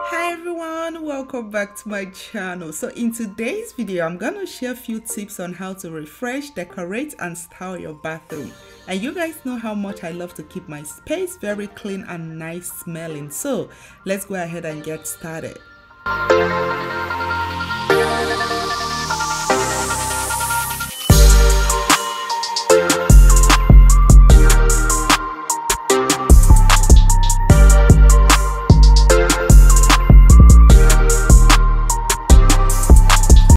Hi everyone, welcome back to my channel. So in today's video I'm gonna share a few tips on how to refresh, decorate and style your bathroom. And you guys know how much I love to keep my space very clean and nice smelling, so let's go ahead and get started.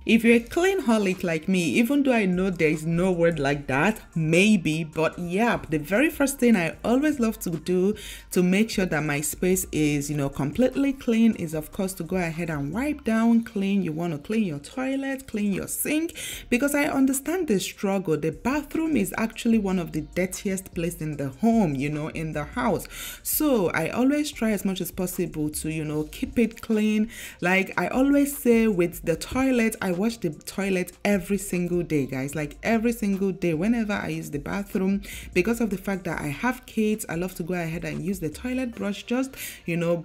If you're a cleanaholic like me, even though I know there is no word like that, maybe, but yeah, the very first thing I always love to do to make sure that my space is, completely clean is of course to go ahead and wipe down, clean. You want to clean your toilet, clean your sink, because I understand the struggle. The bathroom is actually one of the dirtiest places in the home, in the house. So I always try as much as possible to, keep it clean. Like I always say with the toilet, I wash the toilet every single day, guys, like every single day whenever I use the bathroom. Because of the fact that I have kids, I love to go ahead and use the toilet brush, just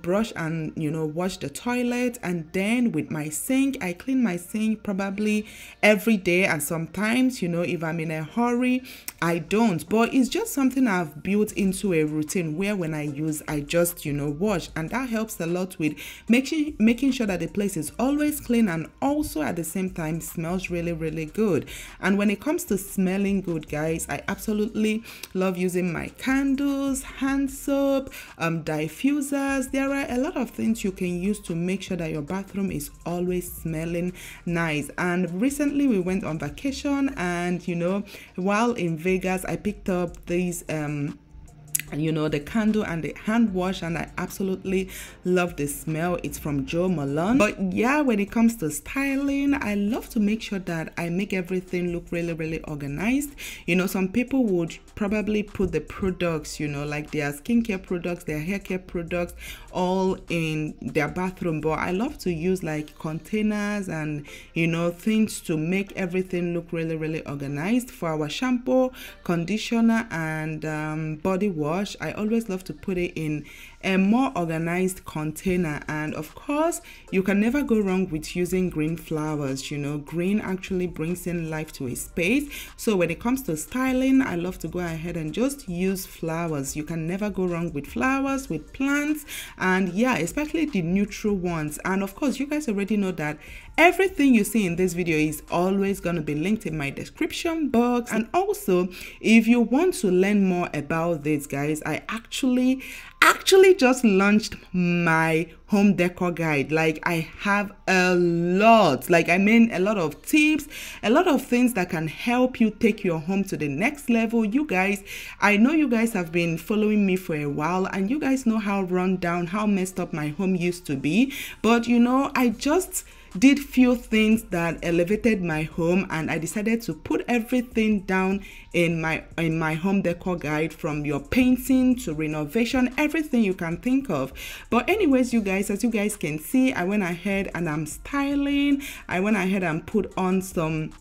brush and wash the toilet. And then with my sink, I clean my sink probably every day, and sometimes if I'm in a hurry I don't, but it's just something I've built into a routine where when I use I just wash, and that helps a lot with making sure that the place is always clean and also at the same time smells really good. And when it comes to smelling good, guys, I absolutely love using my candles, hand soap, diffusers. There are a lot of things you can use to make sure that your bathroom is always smelling nice. And recently we went on vacation, and while in Vegas I picked up these the candle and the hand wash, and I absolutely love the smell. It's from Lolll. But yeah, when it comes to styling, I love to make sure that I make everything look really organized. Some people would probably put the products, like their skincare products, their hair care products, all in their bathroom, but I love to use like containers and things to make everything look really organized. For our shampoo, conditioner and body wash, I always love to put it in a more organized container. And of course you can never go wrong with using green flowers. Green actually brings in life to a space. So when it comes to styling, I love to go ahead and just use flowers. You can never go wrong with flowers, with plants, and yeah, especially the neutral ones. And of course you guys already know that everything you see in this video is always going to be linked in my description box. And also if you want to learn more about this, guys, I actually just launched my home decor guide. Like I have a lot, a lot of tips, a lot of things that can help you take your home to the next level. You guys, I know you guys have been following me for a while, and you guys know how run down, how messed up my home used to be. But I just did few things that elevated my home, and I decided to put everything down in my home decor guide, from your painting to renovation, everything you can think of. But anyways, you guys, as you guys can see, I went ahead and I'm styling. I went ahead and put on some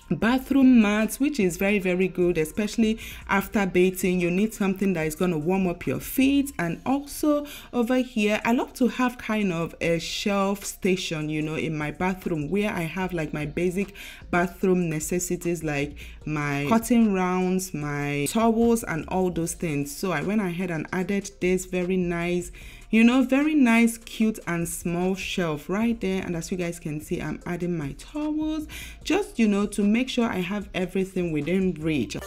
bathroom mats, which is very good, especially after bathing. You need something that is going to warm up your feet. And also over here, I love to have kind of a shelf station in my bathroom, where I have like my basic bathroom necessities, like my cotton rounds, my towels and all those things. So I went ahead and added this very nice very nice, cute and small shelf right there. And as you guys can see, I'm adding my towels, just to make sure I have everything within reach.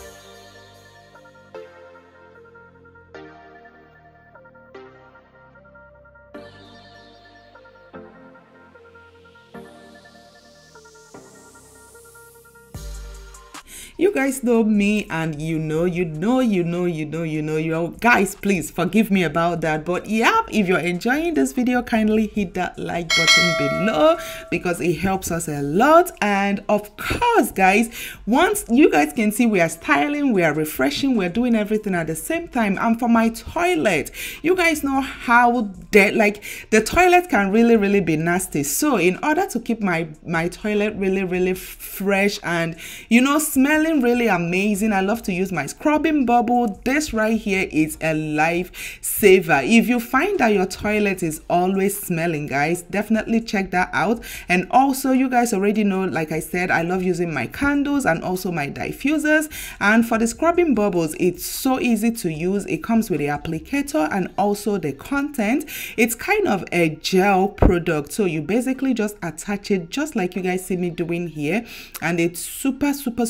You guys know me, and you guys, please forgive me about that. But yeah, if you're enjoying this video, kindly hit that like button below, because it helps us a lot. And of course, guys, once you guys can see, we are styling, we are refreshing, we're doing everything at the same time. And for my toilet, you guys know how the toilet can really be nasty. So in order to keep my toilet really fresh and smelling smelling really amazing. I love to use my scrubbing bubble. This right here is a lifesaver. If you find that your toilet is always smelling, guys, definitely check that out. And also, you guys already know, like I said, I love using my candles and also my diffusers. And for the scrubbing bubbles, it's so easy to use. It comes with the applicator and also the content. It's kind of a gel product, so you basically just attach it just like you guys see me doing here, and it's super simple,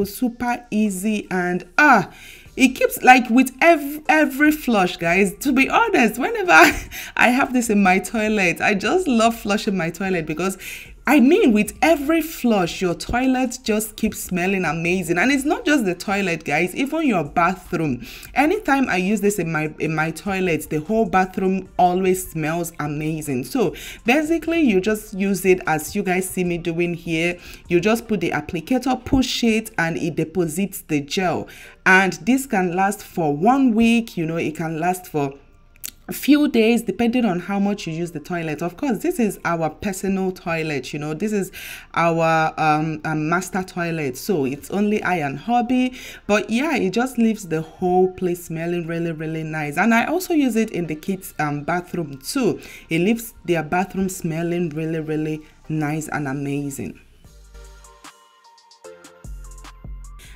super easy, and it keeps, like, with every flush, guys. To be honest, whenever I have this in my toilet, I just love flushing my toilet, because I mean, with every flush, your toilet just keeps smelling amazing. And it's not just the toilet, guys, even your bathroom. Anytime I use this in my toilet, the whole bathroom always smells amazing. So basically, you just use it as you guys see me doing here. You just put the applicator, push it, and it deposits the gel. And this can last for 1 week, you know, it can last for a few days depending on how much you use the toilet. Of course, this is our personal toilet, you know, this is our master toilet, so it's only I and hubby. But yeah, it just leaves the whole place smelling really nice. And I also use it in the kids bathroom too. It leaves their bathroom smelling really nice and amazing.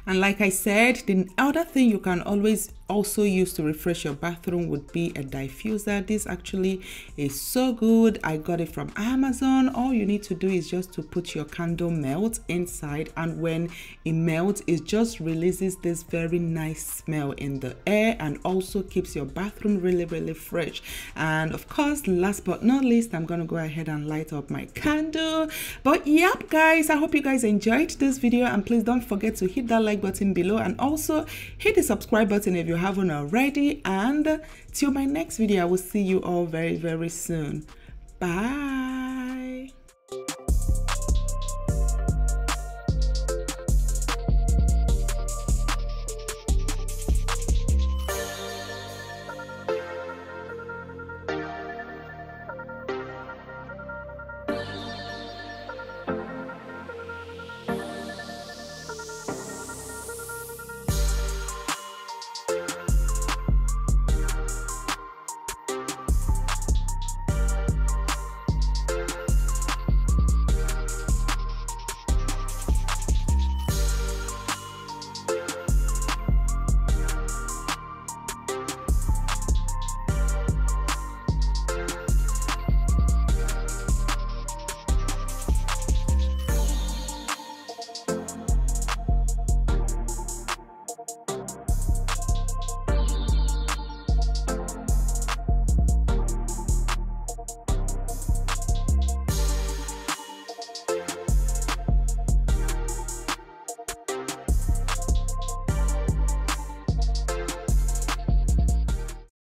And like I said, the other thing you can always also use to refresh your bathroom would be a diffuser. This actually is so good. I got it from Amazon. All you need to do is just to put your candle melt inside, and when it melts, it just releases this very nice smell in the air, and also keeps your bathroom really fresh. And of course, last but not least, I'm gonna go ahead and light up my candle. But yep, guys, I hope you guys enjoyed this video, and please don't forget to hit that like button below, and also hit the subscribe button if you haven't already. And till my next video, I will see you all very soon. Bye.